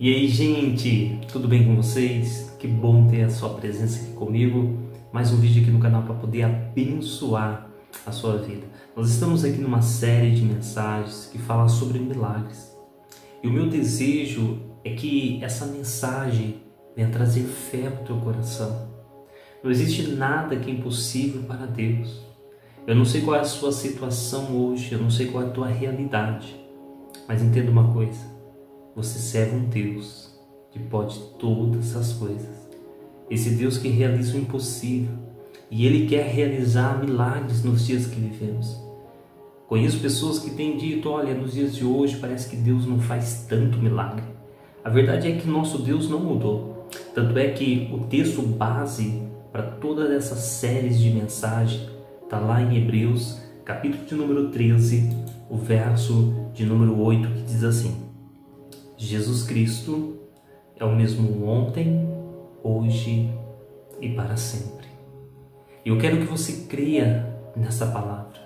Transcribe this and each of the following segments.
E aí, gente, tudo bem com vocês? Que bom ter a sua presença aqui comigo. Mais um vídeo aqui no canal para poder abençoar a sua vida. Nós estamos aqui numa série de mensagens que fala sobre milagres. E o meu desejo é que essa mensagem venha trazer fé para o teu coração. Não existe nada que é impossível para Deus. Eu não sei qual é a sua situação hoje, eu não sei qual é a tua realidade, mas entenda uma coisa. Você serve um Deus que pode todas as coisas. Esse Deus que realiza o impossível. E Ele quer realizar milagres nos dias que vivemos. Conheço pessoas que têm dito, olha, nos dias de hoje parece que Deus não faz tanto milagre. A verdade é que nosso Deus não mudou. Tanto é que o texto base para todas essas séries de mensagens está lá em Hebreus, capítulo de número 13, o verso de número 8, que diz assim: Jesus Cristo é o mesmo ontem, hoje e para sempre. Eu quero que você creia nessa palavra.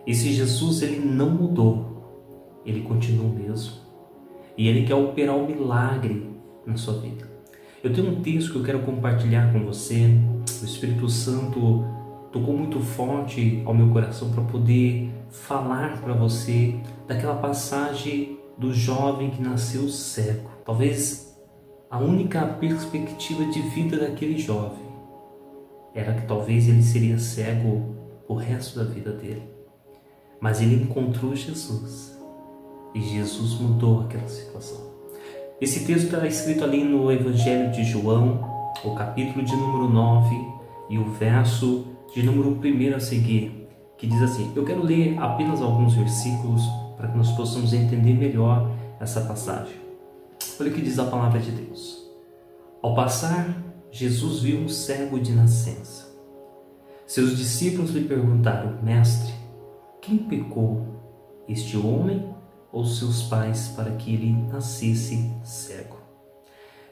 Esse Jesus, ele não mudou, ele continua o mesmo. E ele quer operar um milagre na sua vida. Eu tenho um texto que eu quero compartilhar com você. O Espírito Santo tocou muito forte ao meu coração para poder falar para você daquela passagem do jovem que nasceu cego. Talvez a única perspectiva de vida daquele jovem era que talvez ele seria cego o resto da vida dele. Mas ele encontrou Jesus e Jesus mudou aquela situação. Esse texto está escrito ali no Evangelho de João, o capítulo de número 9 e o verso de número 1 a seguir, que diz assim. Eu quero ler apenas alguns versículos para que nós possamos entender melhor essa passagem. Olha o que diz a palavra de Deus. Ao passar, Jesus viu um cego de nascença. Seus discípulos lhe perguntaram: Mestre, quem pecou, este homem ou seus pais, para que ele nascesse cego?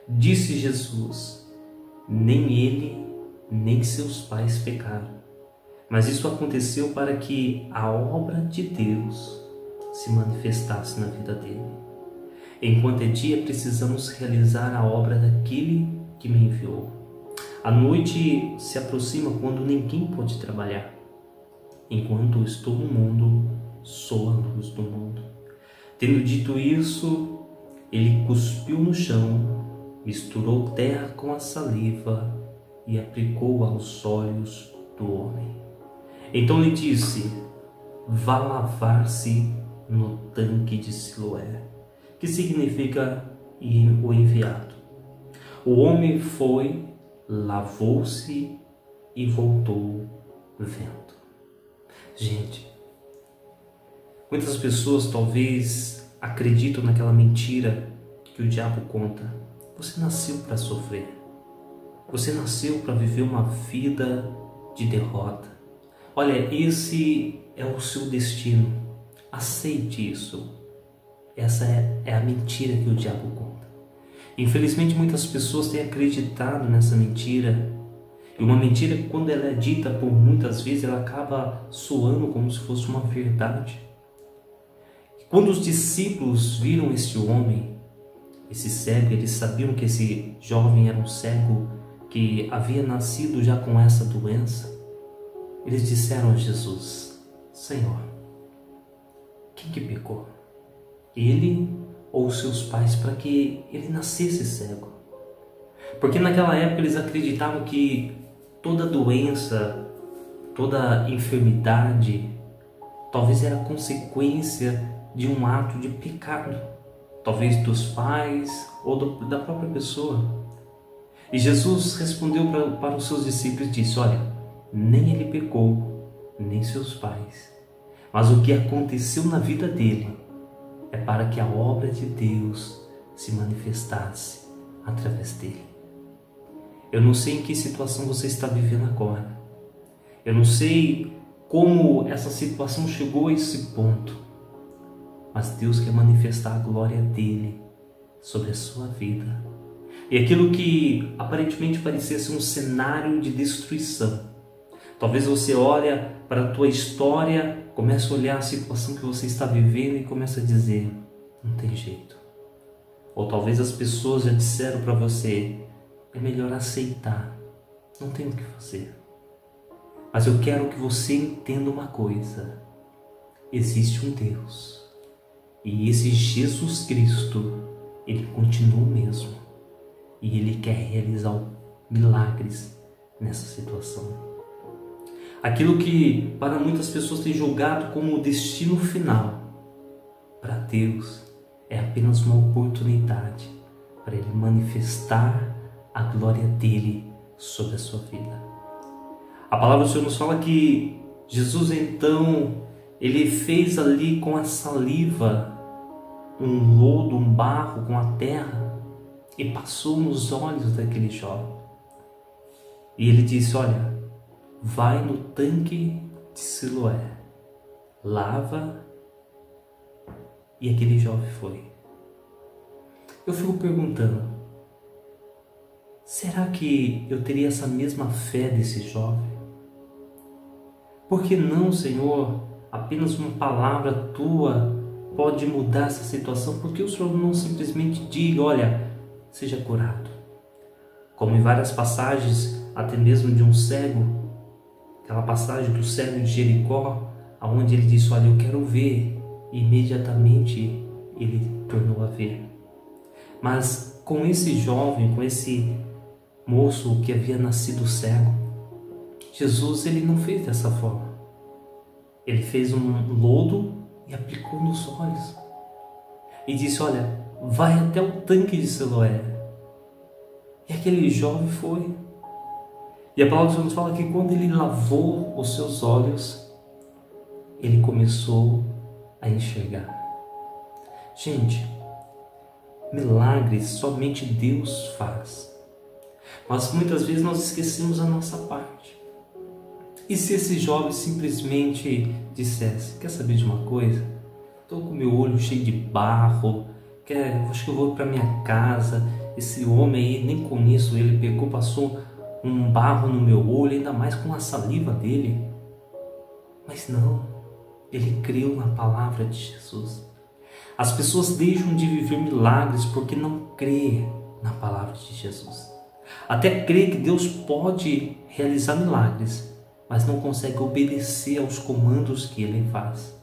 Disse Jesus: nem ele, nem seus pais pecaram, mas isso aconteceu para que a obra de Deus se manifestasse na vida dele. Enquanto é dia, precisamos realizar a obra daquele que me enviou. A noite se aproxima quando ninguém pode trabalhar. Enquanto estou no mundo, sou a luz do mundo. Tendo dito isso, ele cuspiu no chão, misturou terra com a saliva e aplicou aos olhos do homem. Então lhe disse: vá lavar-se no tanque de Siloé, que significa o enviado. O homem foi, lavou-se e voltou vendo. Gente, muitas pessoas talvez acreditam naquela mentira que o diabo conta. Você nasceu para sofrer. Você nasceu para viver uma vida de derrota. Olha, esse é o seu destino. Aceite isso. Essa é a mentira que o diabo conta. Infelizmente, muitas pessoas têm acreditado nessa mentira. E uma mentira que, quando ela é dita por muitas vezes, ela acaba soando como se fosse uma verdade. Quando os discípulos viram esse homem, esse cego, eles sabiam que esse jovem era um cego que havia nascido já com essa doença. Eles disseram a Jesus: Senhor, quem que pecou? Ele ou seus pais, para que ele nascesse cego? Porque naquela época eles acreditavam que toda doença, toda enfermidade, talvez era consequência de um ato de pecado, talvez dos pais ou da própria pessoa. E Jesus respondeu para os seus discípulos e disse: olha, nem ele pecou, nem seus pais, mas o que aconteceu na vida dele é para que a obra de Deus se manifestasse através dele. Eu não sei em que situação você está vivendo agora. Eu não sei como essa situação chegou a esse ponto. Mas Deus quer manifestar a glória dele sobre a sua vida. E aquilo que aparentemente parecia ser um cenário de destruição. Talvez você olhe para a tua história, comece a olhar a situação que você está vivendo e comece a dizer: não tem jeito. Ou talvez as pessoas já disseram para você, é melhor aceitar, não tem o que fazer. Mas eu quero que você entenda uma coisa, existe um Deus, e esse Jesus Cristo, Ele continua o mesmo, e Ele quer realizar milagres nessa situação. Aquilo que para muitas pessoas tem julgado como o destino final, para Deus é apenas uma oportunidade para Ele manifestar a glória dEle sobre a sua vida. A palavra do Senhor nos fala que Jesus então, Ele fez ali com a saliva um lodo, um barro com a terra e passou nos olhos daquele jovem. E Ele disse, olha, vai no tanque de Siloé, lava. E aquele jovem foi. Eu fico perguntando, será que eu teria essa mesma fé desse jovem? Por que não, Senhor, apenas uma palavra Tua pode mudar essa situação? Por que o Senhor não simplesmente diga, olha, seja curado? Como em várias passagens, até mesmo de um cego, aquela passagem do cego de Jericó, onde ele disse, olha, eu quero ver. E imediatamente ele tornou a ver. Mas com esse jovem, com esse moço que havia nascido cego, Jesus ele não fez dessa forma. Ele fez um lodo e aplicou nos olhos. E disse, olha, vai até o tanque de Siloé. E aquele jovem foi. E a palavra do Senhor nos fala que quando ele lavou os seus olhos, ele começou a enxergar. Gente, milagres somente Deus faz. Mas muitas vezes nós esquecemos a nossa parte. E se esse jovem simplesmente dissesse, quer saber de uma coisa? Estou com meu olho cheio de barro, acho que eu vou para minha casa. Esse homem aí, nem conheço ele, pegou, passou um barro no meu olho, ainda mais com a saliva dele. Mas não. Ele creu na palavra de Jesus. As pessoas deixam de viver milagres porque não crê na palavra de Jesus. Até crê que Deus pode realizar milagres, mas não consegue obedecer aos comandos que Ele faz.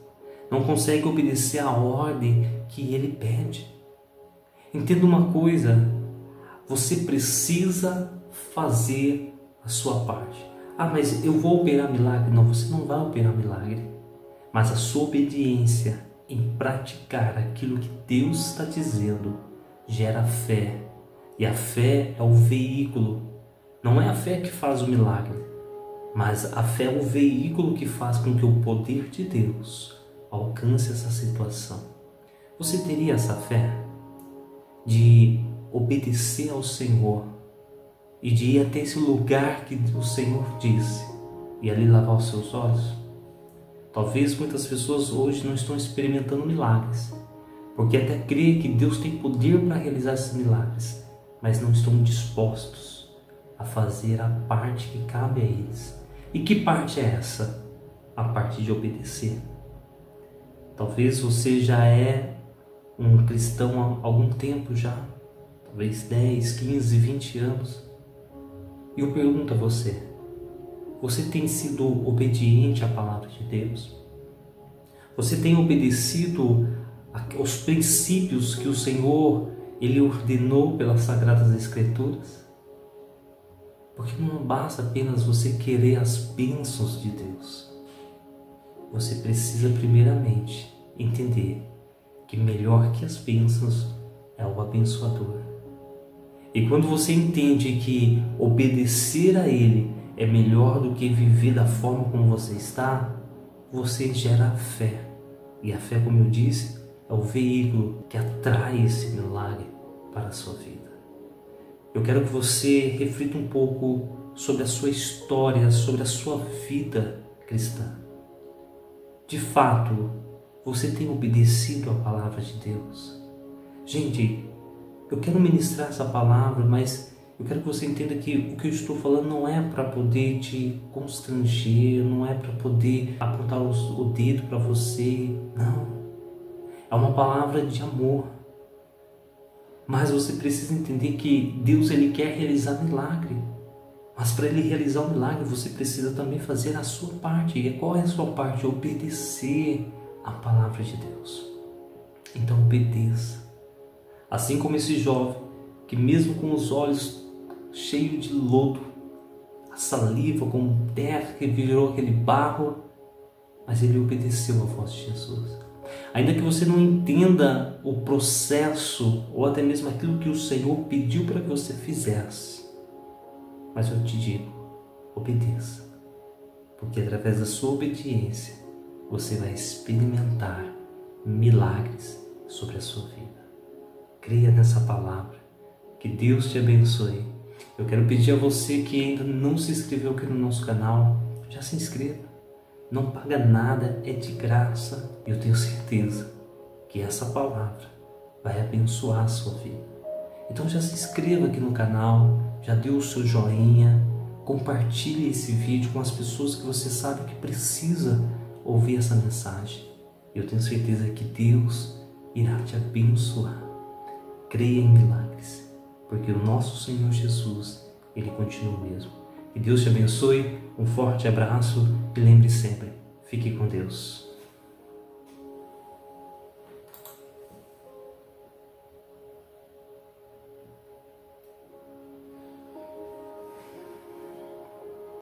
Não consegue obedecer à ordem que Ele pede. Entenda uma coisa, você precisa fazer a sua parte. Ah, mas eu vou operar milagre. Não, você não vai operar milagre. Mas a sua obediência em praticar aquilo que Deus está dizendo gera fé. E a fé é o veículo. Não é a fé que faz o milagre, mas a fé é o veículo que faz com que o poder de Deus alcance essa situação. Você teria essa fé de obedecer ao Senhor e de ir até esse lugar que o Senhor disse e ali lavar os seus olhos? Talvez muitas pessoas hoje não estão experimentando milagres, porque até creem que Deus tem poder para realizar esses milagres, mas não estão dispostos a fazer a parte que cabe a eles. E que parte é essa? A parte de obedecer. Talvez você já é um cristão há algum tempo já, talvez 10, 15, 20 anos. E eu pergunto a você, você tem sido obediente à palavra de Deus? Você tem obedecido aos princípios que o Senhor Ele ordenou pelas Sagradas Escrituras? Porque não basta apenas você querer as bênçãos de Deus. Você precisa primeiramente entender que melhor que as bênçãos é o abençoador. E quando você entende que obedecer a Ele é melhor do que viver da forma como você está, você gera fé. E a fé, como eu disse, é o veículo que atrai esse milagre para a sua vida. Eu quero que você reflita um pouco sobre a sua história, sobre a sua vida cristã. De fato, você tem obedecido à palavra de Deus? Gente, eu quero ministrar essa palavra, mas eu quero que você entenda que o que eu estou falando não é para poder te constranger, não é para poder apontar o dedo para você, não. É uma palavra de amor. Mas você precisa entender que Deus ele quer realizar milagre. Mas para Ele realizar um milagre, você precisa também fazer a sua parte. E qual é a sua parte? Obedecer a palavra de Deus. Então obedeça. Assim como esse jovem, que mesmo com os olhos cheios de lodo, a saliva com terra que virou aquele barro, mas ele obedeceu a voz de Jesus. Ainda que você não entenda o processo ou até mesmo aquilo que o Senhor pediu para que você fizesse, mas eu te digo, obedeça, porque através da sua obediência você vai experimentar milagres sobre a sua vida. Creia nessa palavra, que Deus te abençoe. Eu quero pedir a você que ainda não se inscreveu aqui no nosso canal, já se inscreva. Não paga nada, é de graça. Eu tenho certeza que essa palavra vai abençoar a sua vida. Então já se inscreva aqui no canal, já dê o seu joinha, compartilhe esse vídeo com as pessoas que você sabe que precisa ouvir essa mensagem. Eu tenho certeza que Deus irá te abençoar. Creia em milagres, porque o nosso Senhor Jesus, Ele continua o mesmo. Que Deus te abençoe, um forte abraço e lembre sempre, fique com Deus.